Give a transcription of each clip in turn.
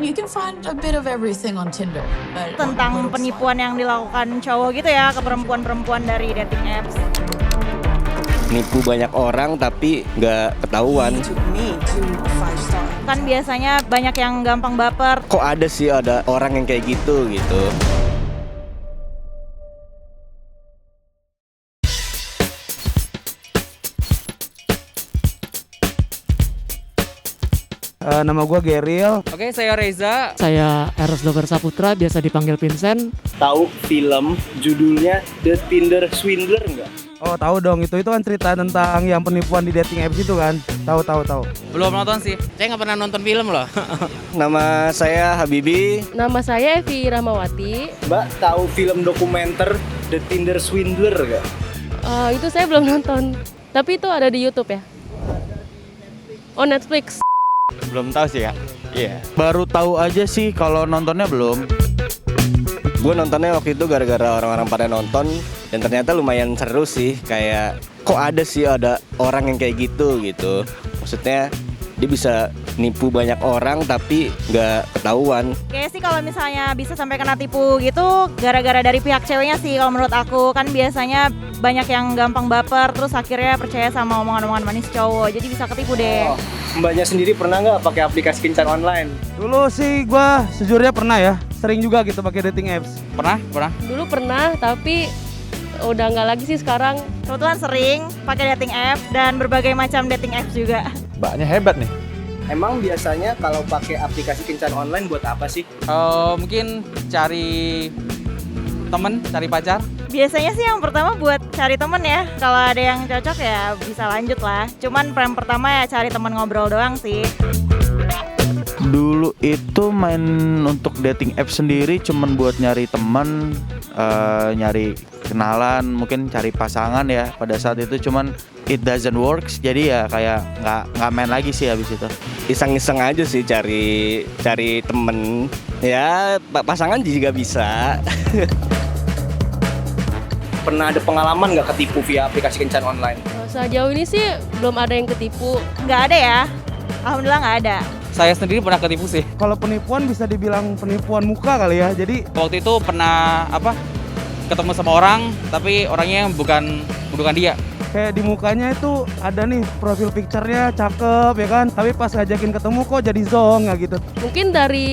You can find a bit of everything on Tinder. But Tentang penipuan yang dilakukan cowok gitu ya ke perempuan-perempuan dari dating apps. Nipu banyak orang tapi nggak ketahuan. Kan biasanya banyak yang gampang baper. Kok ada sih ada orang yang kayak gitu. Nama gue Geril. Oke, saya Reza. Saya Eros Dover Saputra, biasa dipanggil Vincent. Tahu film judulnya The Tinder Swindler nggak? Oh tahu dong, itu kan cerita tentang yang penipuan di dating apps itu kan. Tahu. Belum nonton sih. Saya nggak pernah nonton film loh. Nama saya Habibi. Nama saya Evi Rahmawati. Mbak tahu film dokumenter The Tinder Swindler nggak? Itu saya belum nonton, tapi itu ada di YouTube ya. Oh Netflix. Belum tahu sih ya. Iya. Baru tahu aja sih, kalau nontonnya belum. Gue nontonnya waktu itu gara-gara orang-orang pada nonton dan ternyata lumayan seru sih. Kayak kok ada sih ada orang yang kayak gitu. Maksudnya dia bisa nipu banyak orang tapi nggak ketahuan. Kayaknya sih kalau misalnya bisa sampai kena tipu gitu gara-gara dari pihak ceweknya sih kalau menurut aku. Kan biasanya banyak yang gampang baper terus akhirnya percaya sama omongan-omongan manis cowok. Jadi bisa ketipu deh. Oh, Mbaknya sendiri pernah nggak pakai aplikasi kencan online? Dulu sih gue sejujurnya pernah ya, sering juga gitu pakai dating apps. Pernah? Dulu pernah, tapi udah nggak lagi sih sekarang. Kebetulan sering pakai dating app dan berbagai macam dating apps juga. Mbaknya hebat nih. Emang biasanya kalau pakai aplikasi kencan online buat apa sih? Mungkin cari temen, cari pacar. Biasanya sih yang pertama buat cari temen ya. Kalau ada yang cocok ya bisa lanjut lah. Cuman yang pertama ya cari temen ngobrol doang sih. Dulu itu main untuk dating app sendiri cuman buat nyari teman, nyari kenalan, mungkin cari pasangan ya. Pada saat itu cuman it doesn't works, jadi ya kayak nggak main lagi sih habis itu. Iseng-iseng aja sih cari temen. Ya pasangan juga bisa. Pernah ada pengalaman nggak ketipu via aplikasi kencan online? Sejauh ini sih belum ada yang ketipu. Nggak ada ya? Alhamdulillah nggak ada. Saya sendiri pernah ketipu sih. Kalau penipuan bisa dibilang penipuan muka kali ya. Jadi Waktu itu pernah ketemu sama orang tapi orangnya bukan dia. kayak di mukanya itu ada nih profil picture-nya cakep ya kan. Tapi pas ngajakin ketemu kok jadi zong ya gitu. Mungkin dari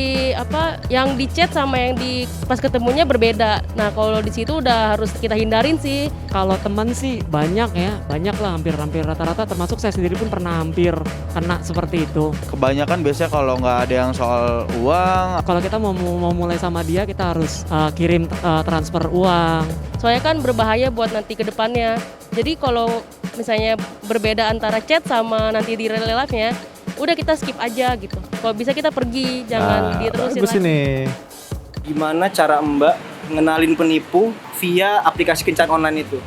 yang di chat sama yang di pas ketemunya berbeda. Nah kalau di situ udah harus kita hindarin sih. Kalau teman sih banyak lah, hampir rata-rata, termasuk saya sendiri pun pernah hampir kena seperti itu. Kebanyakan biasanya kalau nggak ada yang soal uang. Kalau kita mau mulai sama dia, kita harus kirim transfer uang. Soalnya kan berbahaya buat nanti ke depannya. Jadi kalau misalnya berbeda antara chat sama nanti di real life-nya, udah kita skip aja gitu. Kalau bisa kita pergi, jangan diterusin lagi. Gimana cara Mbak ngenalin penipu via aplikasi kencan online itu?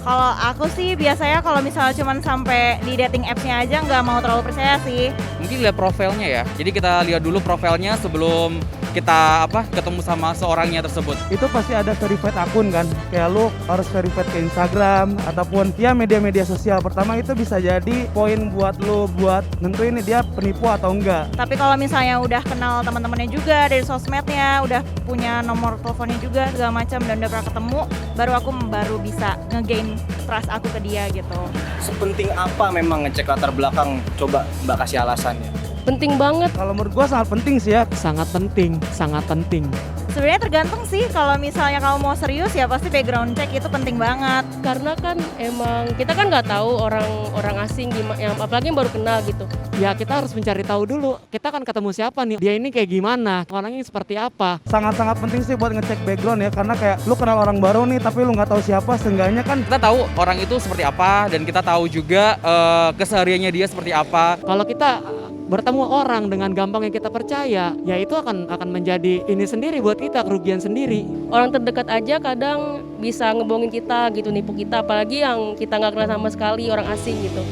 Kalau aku sih biasanya kalau misalnya cuman sampai di dating apps-nya aja nggak mau terlalu percaya sih. Mungkin lihat profilnya ya. Jadi kita lihat dulu profilnya sebelum kita ketemu sama seorangnya tersebut. Itu pasti ada verified akun kan. Kayak lu harus verified ke Instagram ataupun ya media-media sosial. Pertama itu bisa jadi poin buat lu buat nentuin nih dia penipu atau enggak. Tapi kalau misalnya udah kenal teman-temannya juga dari sosmednya, udah punya nomor teleponnya juga segala macam dan udah pernah ketemu, baru bisa nge-gain trust aku ke dia gitu. Sepenting apa memang ngecek latar belakang? Coba Mbak kasih alasannya. Penting banget. Kalau menurut gua sangat penting sih ya. Sangat penting. Sebenarnya tergantung sih, kalau misalnya kamu mau serius ya pasti background check itu penting banget. Karena kan emang kita kan nggak tahu orang asing gimana, yang apalagi yang baru kenal gitu. Ya kita harus mencari tahu dulu, kita kan ketemu siapa nih, dia ini kayak gimana, orangnya seperti apa. Sangat-sangat penting sih buat ngecek background ya. Karena kayak lu kenal orang baru nih tapi lu nggak tahu siapa, seenggaknya kan Kita tahu orang itu seperti apa dan kita tahu juga kesehariannya dia seperti apa. Kalau kita bertemu orang dengan gampang yang kita percaya, ya itu akan menjadi ini sendiri buat kita, kerugian sendiri. Orang terdekat aja kadang bisa ngebohongin kita gitu, nipu kita, apalagi yang kita nggak kenal sama sekali, orang asing gitu.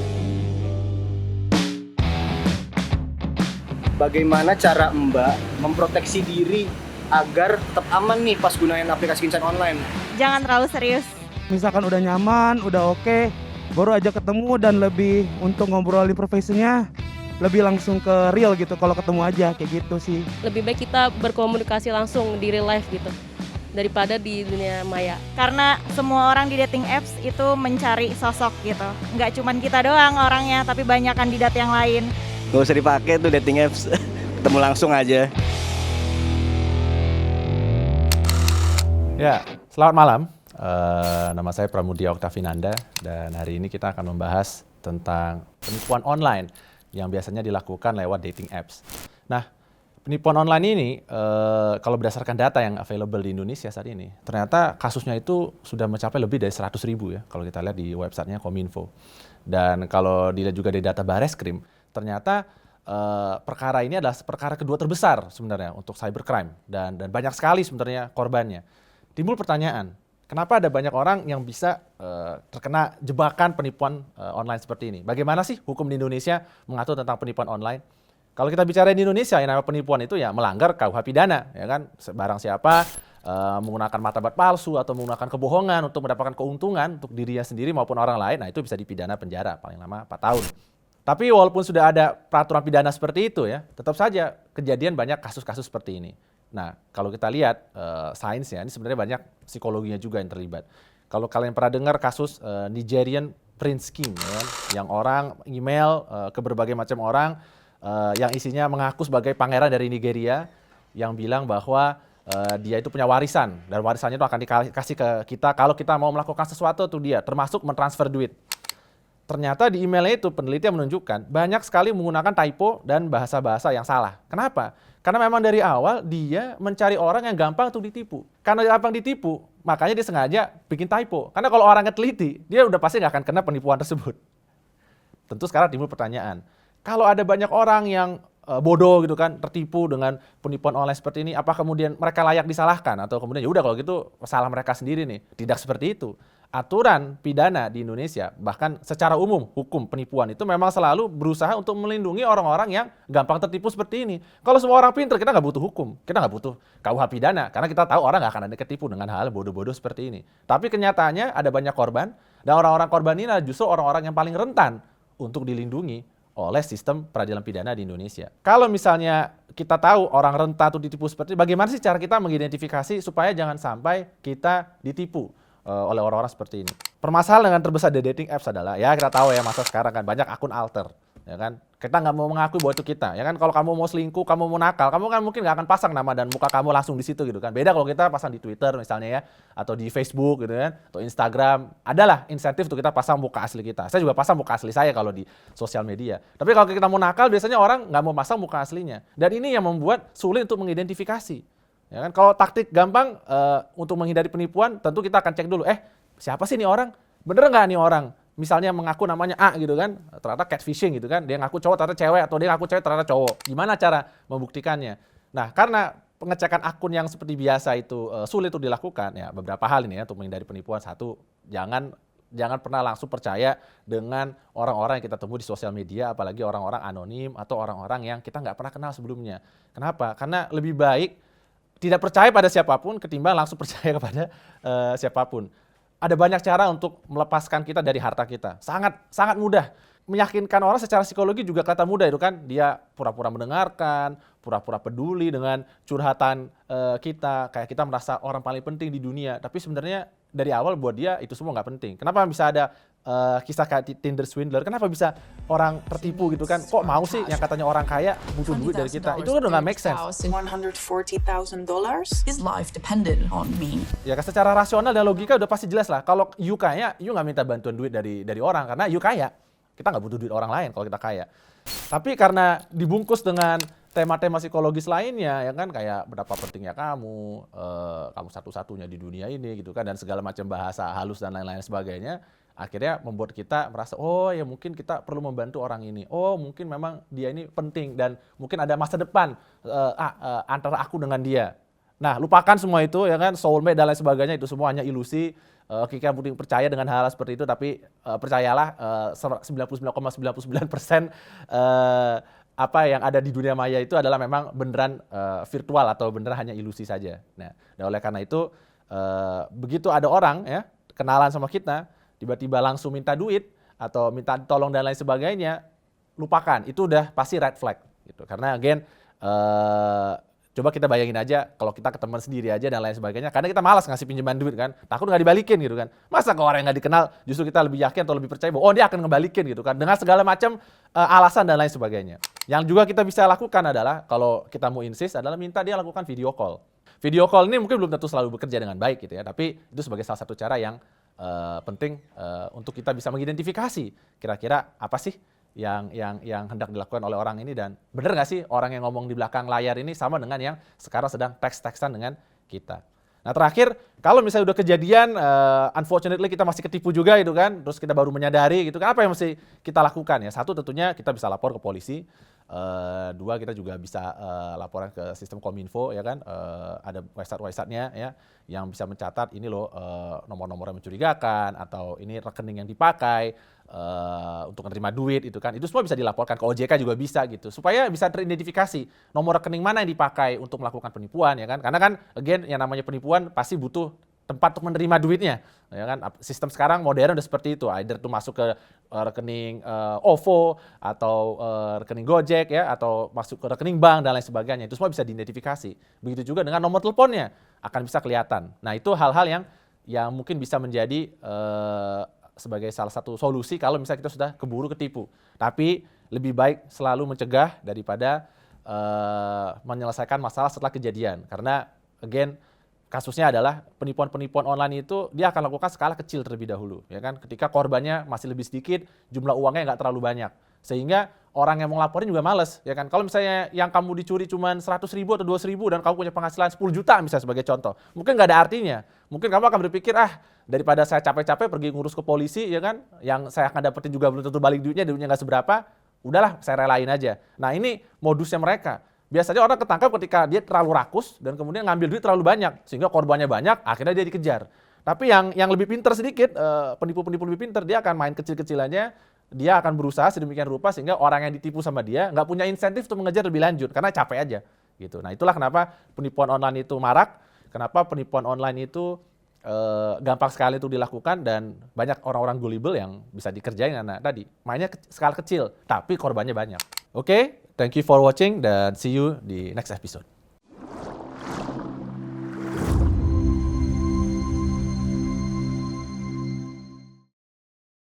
Bagaimana cara Mbak memproteksi diri agar tetap aman nih pas gunain aplikasi kencan online? Jangan terlalu serius. misalkan udah nyaman, udah oke, baru aja ketemu dan lebih untuk ngobrolin profesinya, lebih langsung ke real gitu kalau ketemu aja kayak gitu sih. Lebih baik kita berkomunikasi langsung di real life gitu daripada di dunia maya. Karena semua orang di dating apps itu mencari sosok gitu. Nggak cuman kita doang orangnya, tapi banyak kandidat yang lain. Gak usah dipakai tuh dating apps, ketemu langsung aja. Ya, selamat malam. Nama saya Pramudia Oktavinanda dan hari ini kita akan membahas tentang penipuan online yang biasanya dilakukan lewat dating apps. Nah, penipuan online ini kalau berdasarkan data yang available di Indonesia saat ini, ternyata kasusnya itu sudah mencapai lebih dari 100.000 ya kalau kita lihat di websitenya Kominfo. Dan kalau dilihat juga dari data Bareskrim, ternyata perkara ini adalah perkara kedua terbesar sebenarnya untuk cybercrime dan banyak sekali sebenarnya korbannya. Timbul pertanyaan, kenapa ada banyak orang yang bisa terkena jebakan penipuan online seperti ini? Bagaimana sih hukum di Indonesia mengatur tentang penipuan online? Kalau kita bicara di Indonesia, yang namanya penipuan itu ya melanggar KUH pidana, ya kan? Barang siapa menggunakan martabat palsu atau menggunakan kebohongan untuk mendapatkan keuntungan untuk dirinya sendiri maupun orang lain, nah itu bisa dipidana penjara paling lama 4 tahun. Tapi walaupun sudah ada peraturan pidana seperti itu ya, tetap saja kejadian banyak kasus-kasus seperti ini. Nah, kalau kita lihat sainsnya, ini sebenarnya banyak psikologinya juga yang terlibat. Kalau kalian pernah dengar kasus Nigerian Prince King, ya kan? Yang orang email ke berbagai macam orang yang isinya mengaku sebagai pangeran dari Nigeria, yang bilang bahwa dia itu punya warisan, dan warisannya itu akan dikasih ke kita kalau kita mau melakukan sesuatu tuh dia, termasuk mentransfer duit. Ternyata di emailnya itu penelitian menunjukkan banyak sekali menggunakan typo dan bahasa-bahasa yang salah. Kenapa? Karena memang dari awal dia mencari orang yang gampang untuk ditipu. Karena gampang ditipu, makanya dia sengaja bikin typo. Karena kalau orangnya teliti, dia udah pasti nggak akan kena penipuan tersebut. Tentu sekarang timbul pertanyaan, kalau ada banyak orang yang bodoh gitu kan, tertipu dengan penipuan online seperti ini, apa kemudian mereka layak disalahkan? Atau kemudian ya udah kalau gitu salah mereka sendiri nih? Tidak seperti itu. Aturan pidana di Indonesia, bahkan secara umum hukum penipuan itu memang selalu berusaha untuk melindungi orang-orang yang gampang tertipu seperti ini. Kalau semua orang pintar, kita nggak butuh hukum, kita nggak butuh KUH pidana, karena kita tahu orang nggak akan ada ketipu dengan hal bodoh-bodoh seperti ini. Tapi kenyataannya ada banyak korban, dan orang-orang korban ini adalah justru orang-orang yang paling rentan untuk dilindungi oleh sistem peradilan pidana di Indonesia. Kalau misalnya kita tahu orang rentan untuk ditipu seperti ini, bagaimana sih cara kita mengidentifikasi supaya jangan sampai kita ditipu oleh orang-orang seperti ini? Permasalahan dengan terbesar di dating apps adalah, ya kita tahu ya masa sekarang kan banyak akun alter, ya kan? Kita nggak mau mengakui bahwa itu kita, ya kan? Kalau kamu mau selingkuh, kamu mau nakal, kamu kan mungkin nggak akan pasang nama dan muka kamu langsung di situ gitu kan? Beda kalau kita pasang di Twitter misalnya ya, atau di Facebook gitu kan, atau Instagram, adalah insentif untuk kita pasang muka asli kita. Saya juga pasang muka asli saya kalau di sosial media. Tapi kalau kita mau nakal, biasanya orang nggak mau pasang muka aslinya, dan ini yang membuat sulit untuk mengidentifikasi. Ya kan, kalau taktik gampang untuk menghindari penipuan, tentu kita akan cek dulu, siapa sih nih orang? Bener nggak nih orang? Misalnya mengaku namanya A gitu kan, ternyata catfishing gitu kan, dia ngaku cowok ternyata cewek, atau dia ngaku cewek ternyata cowok. Gimana cara membuktikannya? Nah, karena pengecekan akun yang seperti biasa itu sulit untuk dilakukan, ya beberapa hal ini ya untuk menghindari penipuan. Satu, jangan pernah langsung percaya dengan orang-orang yang kita temui di sosial media, apalagi orang-orang anonim atau orang-orang yang kita nggak pernah kenal sebelumnya. Kenapa? Karena lebih baik tidak percaya pada siapapun ketimbang langsung percaya kepada siapapun. Ada banyak cara untuk melepaskan kita dari harta kita. Sangat mudah. Meyakinkan orang secara psikologi juga kata mudah itu kan. Dia pura-pura mendengarkan, pura-pura peduli dengan curhatan kita. Kayak kita merasa orang paling penting di dunia. Tapi sebenarnya dari awal buat dia itu semua nggak penting. Kenapa bisa ada kisah kayak Tinder swindler? Kenapa bisa orang tertipu gitu kan? Kok mau sih yang katanya orang kaya butuh duit dari kita? Itu udah nggak make sense. $140,000. His life depended on me. Ya secara rasional dan logika udah pasti jelas lah. Kalau you kaya, you nggak minta bantuan duit dari orang karena you kaya. Kita nggak butuh duit orang lain kalau kita kaya. Tapi karena dibungkus dengan tema-tema psikologis lainnya, ya kan, kayak berapa pentingnya kamu satu-satunya di dunia ini gitu kan, dan segala macam bahasa halus dan lain-lain sebagainya, akhirnya membuat kita merasa, oh ya mungkin kita perlu membantu orang ini, oh mungkin memang dia ini penting dan mungkin ada masa depan antara aku dengan dia. Nah, lupakan semua itu, ya kan, soulmate dan lain sebagainya, itu semua hanya ilusi. Kita mungkin percaya dengan hal seperti itu, tapi percayalah 99,99% apa yang ada di dunia maya itu adalah memang beneran virtual atau beneran hanya ilusi saja. Nah, oleh karena itu begitu ada orang ya kenalan sama kita, tiba-tiba langsung minta duit atau minta tolong dan lain sebagainya, lupakan. Itu udah pasti red flag gitu. Karena again coba kita bayangin aja kalau kita ke teman sendiri aja dan lain sebagainya. Karena kita malas ngasih pinjaman duit kan, takut nggak dibalikin gitu kan. Masa ke orang yang nggak dikenal justru kita lebih yakin atau lebih percaya bahwa dia akan ngebalikin gitu kan, dengan segala macam alasan dan lain sebagainya. Yang juga kita bisa lakukan adalah kalau kita mau insist adalah minta dia lakukan video call. Video call ini mungkin belum tentu selalu bekerja dengan baik gitu ya, tapi itu sebagai salah satu cara yang penting untuk kita bisa mengidentifikasi kira-kira apa sih yang hendak dilakukan oleh orang ini, dan benar nggak sih orang yang ngomong di belakang layar ini sama dengan yang sekarang sedang teks-teksan dengan kita. Nah terakhir, kalau misalnya udah kejadian, unfortunately kita masih ketipu juga gitu kan, terus kita baru menyadari gitu kan, apa yang mesti kita lakukan ya? Satu tentunya kita bisa lapor ke polisi. Dua, kita juga bisa laporan ke sistem Kominfo ya kan, ada website-nya ya yang bisa mencatat ini loh nomor-nomor yang mencurigakan atau ini rekening yang dipakai untuk menerima duit itu kan, itu semua bisa dilaporkan ke OJK juga bisa gitu, supaya bisa teridentifikasi nomor rekening mana yang dipakai untuk melakukan penipuan ya kan, karena kan again yang namanya penipuan pasti butuh tempat untuk menerima duitnya ya kan. Sistem sekarang modern udah seperti itu, either itu masuk ke rekening OVO atau rekening Gojek ya, atau masuk ke rekening bank dan lain sebagainya. Itu semua bisa diidentifikasi. Begitu juga dengan nomor teleponnya akan bisa kelihatan. Nah itu hal-hal yang mungkin bisa menjadi sebagai salah satu solusi kalau misalnya kita sudah keburu ketipu. Tapi lebih baik selalu mencegah daripada menyelesaikan masalah setelah kejadian, karena again kasusnya adalah penipuan-penipuan online itu dia akan lakukan skala kecil terlebih dahulu ya kan, ketika korbannya masih lebih sedikit, jumlah uangnya nggak terlalu banyak, sehingga orang yang mau laporin juga males ya kan. Kalau misalnya yang kamu dicuri cuma 100.000 atau 200.000 dan kamu punya penghasilan 10 juta misalnya sebagai contoh, mungkin nggak ada artinya. Mungkin kamu akan berpikir daripada saya capek-capek pergi ngurus ke polisi ya kan, yang saya akan dapetin juga belum tentu balik duitnya nggak seberapa, udahlah saya relain aja. Nah ini modusnya mereka. Biasanya orang ketangkap ketika dia terlalu rakus dan kemudian ngambil duit terlalu banyak sehingga korbannya banyak, akhirnya dia dikejar. Tapi yang lebih pintar sedikit, penipu-penipu lebih pintar, dia akan main kecil-kecilannya, dia akan berusaha sedemikian rupa sehingga orang yang ditipu sama dia nggak punya insentif untuk mengejar lebih lanjut karena capek aja gitu. Nah itulah kenapa penipuan online itu marak, kenapa penipuan online itu gampang sekali itu dilakukan dan banyak orang-orang gullible yang bisa dikerjain karena tadi mainnya skala kecil tapi korbannya banyak. Oke, thank you for watching dan see you di next episode.